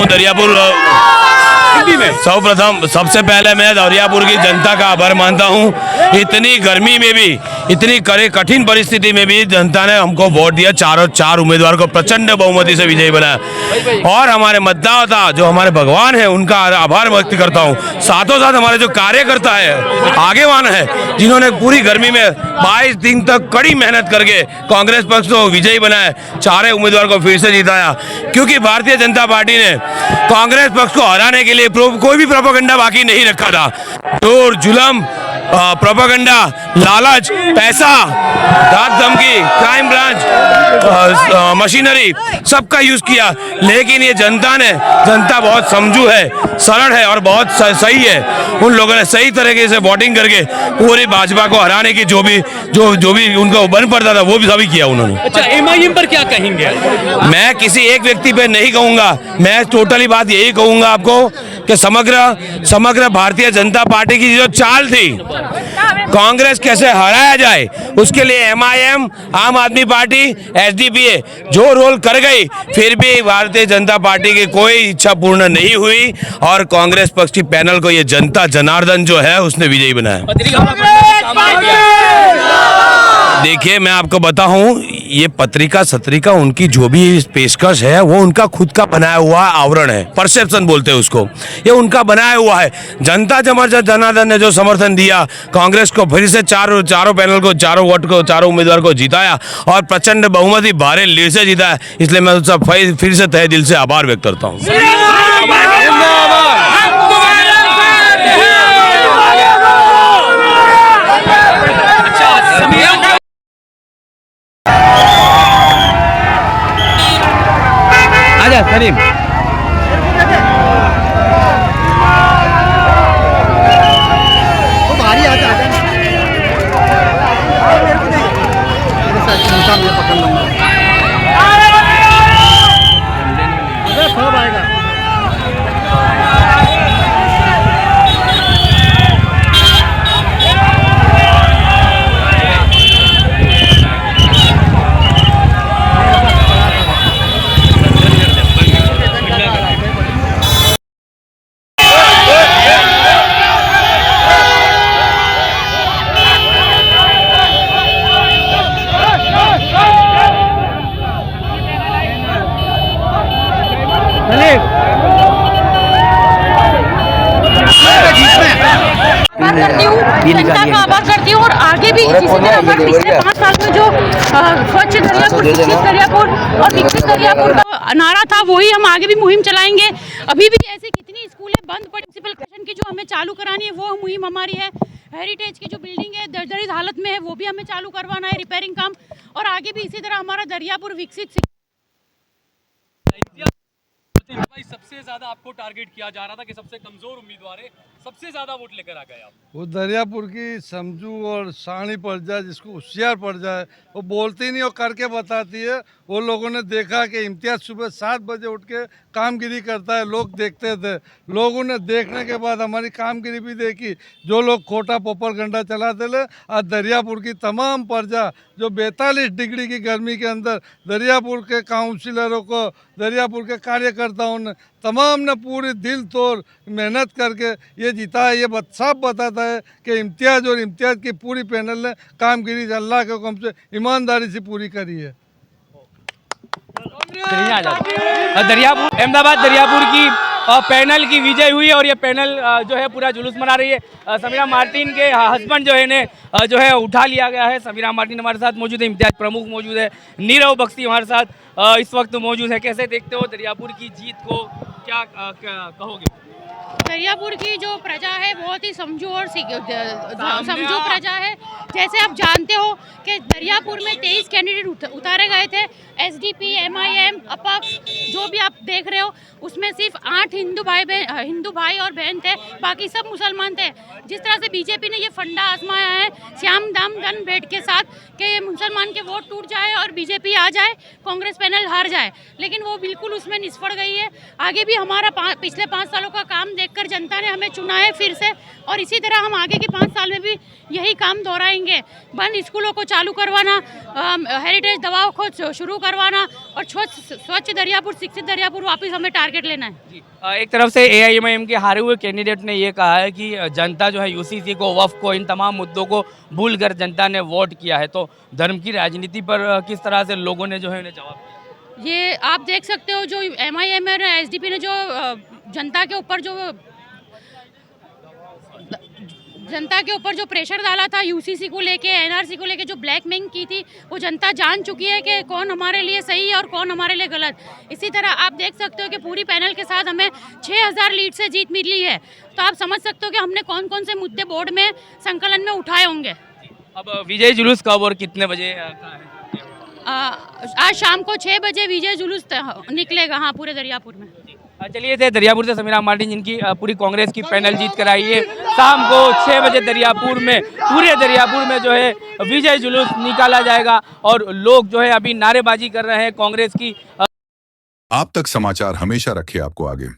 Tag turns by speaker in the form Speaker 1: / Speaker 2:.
Speaker 1: दरियापुर सर्वप्रथम सबसे पहले मैं दरियापुर की जनता का आभार मानता हूं। इतनी गर्मी में भी, इतनी कठिन परिस्थिति में भी जनता ने हमको वोट दिया। चार उम्मीदवार को प्रचंड बहुमति से विजयी बनाया और हमारे मतदाता जो हमारे भगवान है उनका आभार व्यक्त करता हूं। साथों साथ हमारे जो कार्यकर्ता है, आगेवान है, जिन्होंने पूरी गर्मी में 22 दिन तक कड़ी मेहनत करके कांग्रेस पक्ष को विजयी बनाया, चारों उम्मीदवार को फिर से जिताया। क्योंकि भारतीय जनता पार्टी ने कांग्रेस पक्ष को हराने के लिए कोई भी प्रोपेगेंडा बाकी नहीं रखा था। चोर, जुल्म, प्रोपेगेंडा, लालच, पैसा, दांत धमकी, क्राइम ब्रांच, मशीनरी, सबका यूज किया। लेकिन ये जनता बहुत समझू है, सरल है और बहुत सही है। उन लोगों ने सही तरीके से वोटिंग करके पूरी भाजपा को हराने की जो भी उनको बन पड़ता था वो भी सभी किया उन्होंने।
Speaker 2: अच्छा, एमआईएम पर क्या कहेंगे?
Speaker 1: मैं किसी एक व्यक्ति पे नहीं कहूंगा, मैं टोटली बात यही कहूंगा आपको कि समग्र भारतीय जनता पार्टी की जो चाल थी, कांग्रेस कैसे हराया जाए, उसके लिए एमआईएम, आम आदमी पार्टी, एसडीपीए जो रोल कर गई, फिर भी भारतीय जनता पार्टी की कोई इच्छा पूर्ण नहीं हुई और कांग्रेस पक्ष की पैनल को ये जनता जनार्दन जो है उसने विजयी बनाया। देखिए, मैं आपको बताऊं, ये पत्रिका सत्रिका उनकी जो भी पेशकश है वो उनका खुद का बनाया हुआ आवरण है, परसेप्शन बोलते हैं उसको, ये उनका बनाया हुआ है। जनता जनार्दन ने जो समर्थन दिया, कांग्रेस को फिर से चारों पैनल को, चारों उम्मीदवार को जिताया और प्रचंड बहुमति भारे लीड से जिताया। इसलिए मैं उसका फिर से तहे दिल से आभार व्यक्त करता हूँ।
Speaker 2: सलीम,
Speaker 3: भारी आजा
Speaker 4: जनता का आभार करती हूँ और आगे भी इसी तरह हमारे पिछले 5 साल में जो स्वच्छ दरियापुर, शिक्षित दरियापुर और विकसित दरियापुर का नारा था, वही हम आगे भी मुहिम चलाएंगे। अभी भी ऐसी कितनी स्कूलें बंद पड़ी, म्युनिसिपल कॉर्पोरेशन की जो हमें चालू करानी है वो मुहिम हमारी है। हेरिटेज की जो बिल्डिंग है जर्जरित हालत में है वो भी हमें चालू करवाना है, रिपेयरिंग काम। और आगे भी इसी तरह हमारा दरियापुर विकसित।
Speaker 2: भाई, सबसे ज्यादा आपको टारगेट किया जा रहा था कि सबसे कमजोर उम्मीदवार है, सबसे ज्यादा वोट लेकर आ गए आप।
Speaker 5: वो दरियापुर की समझू और शानी पड़ जाए, जिसको होशियार पड़ जाए, वो बोलती नहीं, वो करके बताती है। वो लोगों ने देखा कि इम्तियाज सुबह 7 बजे उठ के कामगिरी करता है, लोग देखते थे। लोगों ने देखने के बाद हमारी कामगिरी भी देखी। जो लोग खोटा प्रोपेगेंडा चलाते थे, आज दरियापुर की तमाम प्रजा जो 42 डिग्री की गर्मी के अंदर दरियापुर के काउंसिलरों को, दरियापुर के कार्यकर्ताओं ने, तमाम ने पूरी दिल तोड़ मेहनत करके ये जीता है। ये साफ बताता है कि इम्तियाज और इम्तियाज की पूरी पैनल ने कामगिरी अल्लाह के हुक्म से ईमानदारी से पूरी करी है।
Speaker 2: दरियापुर, अहमदाबाद दरियापुर की पैनल की विजय हुई और ये पैनल जो है पूरा जुलूस मना रही है। समीरा मार्टिन के हस्बैंड जो है ने जो है उठा लिया गया है। समीरा मार्टिन हमारे साथ मौजूद है, इम्तियाज प्रमुख मौजूद है, नीरव बख्शी हमारे साथ इस वक्त मौजूद है। कैसे देखते हो दरियापुर की जीत को, क्या कहोगे?
Speaker 4: दरियापुर की जो प्रजा है बहुत ही समझू और समझू प्रजा है। जैसे आप जानते हो कि दरियापुर में 23 कैंडिडेट उतारे गए थे, एसडीपी, एमआईएम, अपक्ष, जो भी आप देख रहे हो उसमें सिर्फ 8 हिंदू भाई और बहन थे, बाकी सब मुसलमान थे। जिस तरह से बीजेपी ने ये फंडा आजमाया है श्याम दाम गन भेंट के साथ कि मुसलमान के वोट टूट जाए और बीजेपी आ जाए, कांग्रेस पैनल हार जाए, लेकिन वो बिल्कुल उसमें निष्फल गई है। आगे भी हमारा पिछले 5 सालों का काम देखकर जनता ने हमें चुना है फिर से, और इसी तरह हम आगे के 5 साल में भी यही काम दोहराएंगे। बंद स्कूलों को चालू करवाना, हेरिटेज दवाओं को शुरू करवाना और स्वच्छ दरियापुर, शिक्षित दरियापुर वापस हमें टारगेट लेना है।
Speaker 2: एक तरफ से एआईएमआईएम के हारे हुए कैंडिडेट ने ये कहा है कि जनता जो है यूसीसी को, वक्फ को, इन तमाम मुद्दों को भूलकर जनता ने वोट किया है। तो धर्म की राजनीति पर किस तरह से लोगों ने जो है उन्हें जवाब दिया?
Speaker 4: ये आप देख सकते हो जो एमआईएम और एसडीपी ने जो जनता के ऊपर जो प्रेशर डाला था यूसीसी को लेके, एनआरसी को लेके जो ब्लैकमेलिंग की थी, वो जनता जान चुकी है कि कौन हमारे लिए सही है और कौन हमारे लिए गलत। इसी तरह आप देख सकते हो कि पूरी पैनल के साथ हमें 6000 लीड से जीत मिली है। तो आप समझ सकते हो कि हमने कौन कौन से मुद्दे बोर्ड में संकलन में उठाए होंगे।
Speaker 2: अब विजय जुलूस कब और कितने बजे का है?
Speaker 4: आज शाम को 6 बजे विजय जुलूस निकलेगा, हाँ, पूरे दरियापुर में।
Speaker 2: चलिए, थे दरियापुर से समीरा मार्टिन, जिनकी पूरी कांग्रेस की पैनल जीत कर आई है। शाम को 6 बजे दरियापुर में, पूरे दरियापुर में जो है विजय जुलूस निकाला जाएगा और लोग जो है अभी नारेबाजी कर रहे हैं कांग्रेस की।
Speaker 3: आप तक समाचार हमेशा रखे आपको आगे।